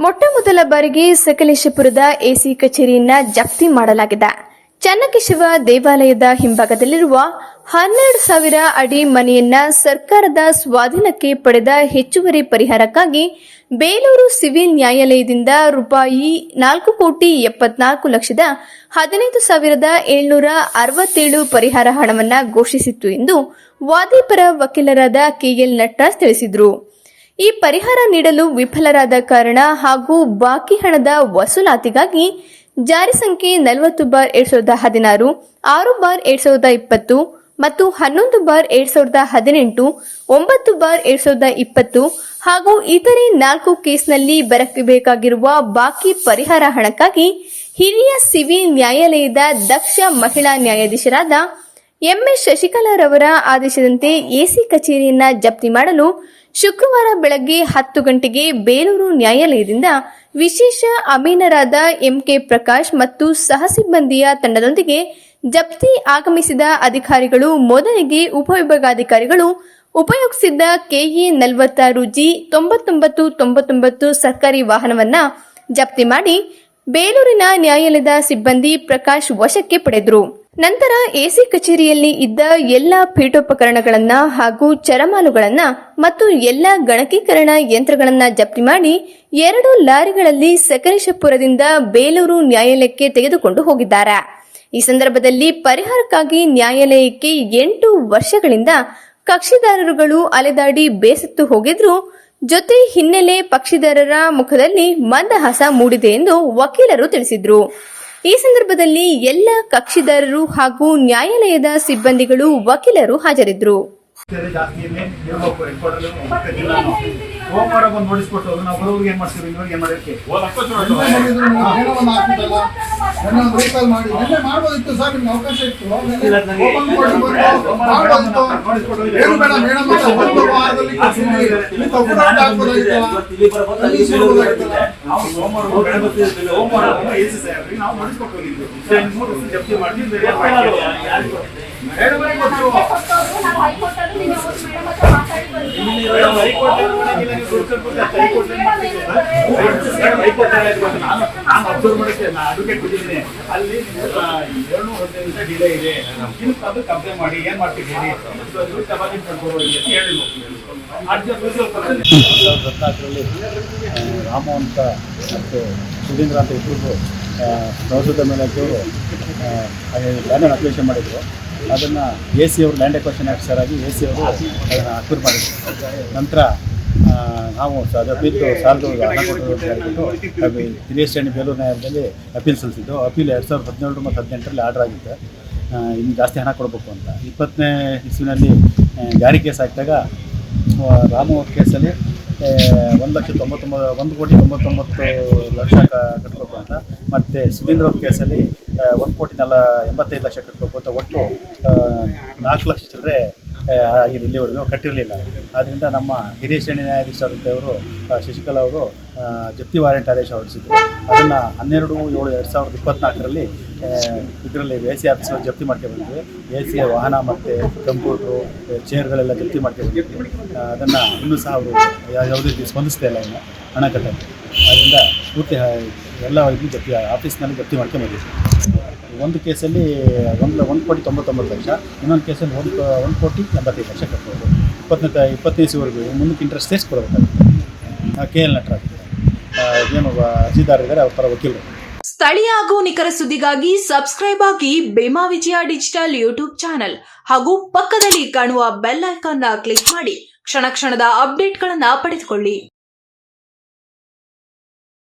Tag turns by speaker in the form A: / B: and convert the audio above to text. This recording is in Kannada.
A: ಮೊಟ್ಟಮೊದಲ ಬಾರಿಗೆ ಸಕಲೇಶಪುರದ ಎಸಿ ಕಚೇರಿಯನ್ನ ಜಪ್ತಿ ಮಾಡಲಾಗಿದೆ. ಚನ್ನಕೇಶವ ದೇವಾಲಯದ ಹಿಂಭಾಗದಲ್ಲಿರುವ 12,000 ಅಡಿ ಮನೆಯನ್ನ ಸರ್ಕಾರದ ಸ್ವಾಧೀನಕ್ಕೆ ಪಡೆದ ಹೆಚ್ಚುವರಿ ಪರಿಹಾರಕ್ಕಾಗಿ ಬೇಲೂರು ಸಿವಿಲ್ ನ್ಯಾಯಾಲಯದಿಂದ ರೂಪಾಯಿ 4,74,15,767 ಪರಿಹಾರ ಹಣವನ್ನು ಘೋಷಿಸಿತ್ತು ಎಂದು ವಾದಿಪರ ವಕೀಲರಾದ ಕೆಎಲ್ ನಟರಾಜ್ ತಿಳಿಸಿದರು. ಈ ಪರಿಹಾರ ನೀಡಲು ವಿಫಲರಾದ ಕಾರಣ ಹಾಗೂ ಬಾಕಿ ಹಣದ ವಸೂಲಾತಿಗಾಗಿ ಜಾರಿ ಸಂಖ್ಯೆ 40/2016, 6/2020 ಮತ್ತು 11/2018, 9/2020 ಹಾಗೂ ಇತರೆ 4 ಕೇಸ್ನಲ್ಲಿ ಬರಬೇಕಾಗಿರುವ ಬಾಕಿ ಪರಿಹಾರ ಹಣಕ್ಕಾಗಿ ಹಿರಿಯ ಸಿವಿಲ್ ನ್ಯಾಯಾಲಯದ ದಕ್ಷ ಮಹಿಳಾ ನ್ಯಾಯಾಧೀಶರಾದ ಎಂಎಸ್ ಶಶಿಕಲಾರವರ ಆದೇಶದಂತೆ ಎಸಿ ಕಚೇರಿಯನ್ನ ಜಪ್ತಿ ಮಾಡಲು ಶುಕ್ರವಾರ ಬೆಳಗ್ಗೆ 10 ಗಂಟೆಗೆ ಬೇಲೂರು ನ್ಯಾಯಾಲಯದಿಂದ ವಿಶೇಷ ಅಮೀನರಾದ ಎಂಕೆ ಪ್ರಕಾಶ್ ಮತ್ತು ಸಹಸಿಬ್ಬಂದಿಯ ತಂಡದೊಂದಿಗೆ ಜಪ್ತಿ ಆಗಮಿಸಿದ ಅಧಿಕಾರಿಗಳು ಮೊದಲಿಗೆ ಉಪವಿಭಾಗಾಧಿಕಾರಿಗಳು ಉಪಯೋಗಿಸಿದ್ದ ಕೆಎ 46G 9999 ಸರ್ಕಾರಿ ವಾಹನವನ್ನ ಜಪ್ತಿ ಮಾಡಿ ಬೇಲೂರಿನ ನ್ಯಾಯಾಲಯದ ಸಿಬ್ಬಂದಿ ಪ್ರಕಾಶ್ ವಶಕ್ಕೆ ಪಡೆದರು. ನಂತರ ಎಸಿ ಕಚೇರಿಯಲ್ಲಿ ಇದ್ದ ಎಲ್ಲ ಪೀಠೋಪಕರಣಗಳನ್ನ ಹಾಗೂ ಚರಮಾಲುಗಳನ್ನ ಮತ್ತು ಎಲ್ಲ ಗಣಕೀಕರಣ ಯಂತ್ರಗಳನ್ನ ಜಪ್ತಿ ಮಾಡಿ 2 ಲಾರಿಗಳಲ್ಲಿ ಸಕಲೇಶಪುರದಿಂದ ಬೇಲೂರು ನ್ಯಾಯಾಲಯಕ್ಕೆ ತೆಗೆದುಕೊಂಡು ಹೋಗಿದ್ದಾರೆ. ಈ ಸಂದರ್ಭದಲ್ಲಿ ಪರಿಹಾರಕ್ಕಾಗಿ ನ್ಯಾಯಾಲಯಕ್ಕೆ 8 ವರ್ಷಗಳಿಂದ ಕಕ್ಷಿದಾರರುಗಳು ಅಲೆದಾಡಿ ಬೇಸತ್ತು ಹೋಗಿದ್ರು. ಜೊತೆ ಹಿನ್ನೆಲೆ ಪಕ್ಷಿದಾರರ ಮುಖದಲ್ಲಿ ಮಂದಹಾಸ ಮೂಡಿದೆ ಎಂದು ವಕೀಲರು ತಿಳಿಸಿದರು. ಈ ಸಂದರ್ಭದಲ್ಲಿ ಎಲ್ಲ ಕಕ್ಷಿದಾರರು ಹಾಗೂ ನ್ಯಾಯಾಲಯದ ಸಿಬ್ಬಂದಿಗಳು ವಕೀಲರು ಹಾಜರಿದ್ದರು.
B: ಸೋಮವಾರ ಬಂದು ನೋಡಿಸ್ಕೊಟ್ಟು ನಾವು ಬರೋರಿಗೆ ಏನ್ ಮಾಡ್ತೀವಿ, ಇವಾಗ ಏನ್ ಮಾಡೋದಕ್ಕೆ
C: ಮಾಡ್ಬೋದಿತ್ತು ಸರ್, ನಿಮ್ಗೆ ಅವಕಾಶ ಇತ್ತು.
B: ನಾವು ನೋಡಿಸ್ಕೊಟ್ಟು ಹೋಗಿದ್ವಿ. ಜಪ್ತಿ ಮಾಡಿ ಅಡ್ವೊಕೇಟ್ ಬಿಟ್ಟಿದ್ದೀನಿ, ಅಲ್ಲಿ 215 ಡಿಲೇ ಇದೆ, ಅದು ಕಂಪ್ಲೇಂಟ್ ಮಾಡಿ ಏನ್ ಮಾಡ್ತಿದ್ದೀನಿ
D: ರಾಮು ಅಂತ ಮತ್ತು ಸುಧೀಂದ್ರ ಅಂತ ಇಬ್ಬರು ಸಂಸದ ಮೇಲವರು ಲ್ಯಾಂಡ್ ಅಪ್ಲಿಕೇಶನ್ ಮಾಡಿದರು. ಅದನ್ನು ಎ ಸಿ ಅವರು ಲ್ಯಾಂಡ್ ಅಕ್ವಿಸಿಷನ್ ಆಫೀಸರ್ ಆಗಿ ಎ ಸಿ ಅವರು ಅದನ್ನು ಅಕ್ವೈರ್ ಮಾಡಿದರು. ನಂತರ ನಾವು ಅಪೀಲ್ ಸಾಲದು ಹಣ ಕೊಟ್ಟರು ಅಂತ ಹೇಳ್ಬಿಟ್ಟು ಹಿರಿಯ ಶ್ರೇಣಿ ಬೇಲೂರು ನ್ಯಾಯಾಲಯದಲ್ಲಿ ಅಪೀಲ್ ಸಲ್ಲಿಸಿದ್ದು. ಅಪೀಲ್ 2017 ಮತ್ತು 2018 ಆರ್ಡರ್ ಆಗಿತ್ತು, ಇನ್ನು ಜಾಸ್ತಿ ಹಣ ಕೊಡಬೇಕು ಅಂತ. 20ನೇ ಇಸ್ವಿನಲ್ಲಿ ಜಾರಿ ಕೇಸ್ ಹಾಕಿದಾಗ ರಾಮು ಕೇಸಲ್ಲಿ 1,99,00,000 ಕಟ್ಟಬೇಕು ಅಂತ, ಮತ್ತು ಸುಧೀಂದ್ರ ಅವ್ರ ಕೇಸಲ್ಲಿ 1,85,00,000 ಕಟ್ಟಬೇಕು ಅಂತ, ಒಟ್ಟು 4 ಲಕ್ಷ ಚಿಲ್ಲರೆ ಇಲ್ಲಿವರೆಗೂ ಕಟ್ಟಿರಲಿಲ್ಲ. ಆದ್ದರಿಂದ ನಮ್ಮ ಹಿರಿಯ ಶ್ರೇಣಿ ನ್ಯಾಯಾಧೀಶರಾದಂಥವರು ಶಶಿಕಲಾ ಅವರು ಜಪ್ತಿ ವಾರೆಂಟ್ ಆದೇಶ ಹೊರಡಿಸಿದ್ರು. ಅದನ್ನು 12/7/2024 ಇದರಲ್ಲಿ ಎ ಸಿ ಆಫೀಸಲ್ಲಿ ಜಪ್ತಿ ಮಾಡ್ಕೊಂಡ್ಬಂದ್ವಿ. ಎ ಸಿಯ ವಾಹನ ಮತ್ತು ಕಂಪ್ಯೂಟ್ರು, ಚೇರ್ಗಳೆಲ್ಲ ಜಪ್ತಿ ಮಾಡ್ಕೊಂಡ್ಬಂದ್ವಿ. ಅದನ್ನು ಇನ್ನೂ ಸಹ ಅವರು ಯಾವುದೇ ರೀತಿ ಸ್ಪಂದಿಸ್ತಾ ಇಲ್ಲ ಇನ್ನು ಹಣ ಕಟ್ಟಕ್ಕೆ. ಅದರಿಂದ ಪೂರ್ತಿ ಎಲ್ಲ ಇದು ಜಪ್ತಿ ಆಫೀಸ್ನಲ್ಲಿ ಜಪ್ತಿ ಮಾಡ್ಕೊಂಡ್ಬಂದಿದ್ವಿ. ಒಂದು ಕೇಸಲ್ಲಿ 1,99,00,000, ಇನ್ನೊಂದು ಕೇಸಲ್ಲಿ 1,85,00,000 ಕಟ್ಬೋದು. 20ನೇ ಇಸ್ವಿವರೆಗೂ ಮುಂದಕ್ಕೆ ಇಂಟ್ರೆಸ್ಟ್ ಸೇರಿಸಿ ಕೊಡಬೇಕಾಗುತ್ತೆ. ಕೆಎಲ್ ನಟರಾಜ್ ಏನು ಅರ್ಜಿದಾರರಿದ್ದಾರೆ, ಅವ್ರ ಥರ ವಕೀಲರು.
E: ಸ್ಥಳೀಯ ಹಾಗೂ ನಿಖರ ಸುದ್ದಿಗಾಗಿ ಸಬ್ಸ್ಕ್ರೈಬ್ ಆಗಿ ಬೇಮಾ ವಿಜಯ ಡಿಜಿಟಲ್ ಯೂಟ್ಯೂಬ್ ಚಾನೆಲ್ ಹಾಗೂ ಪಕ್ಕದಲ್ಲಿ ಕಾಣುವ ಬೆಲ್ ಐಕಾನ್ ಕ್ಲಿಕ್ ಮಾಡಿ ಕ್ಷಣ ಕ್ಷಣದ ಅಪ್ಡೇಟ್ಗಳನ್ನು ಪಡೆದುಕೊಳ್ಳಿ.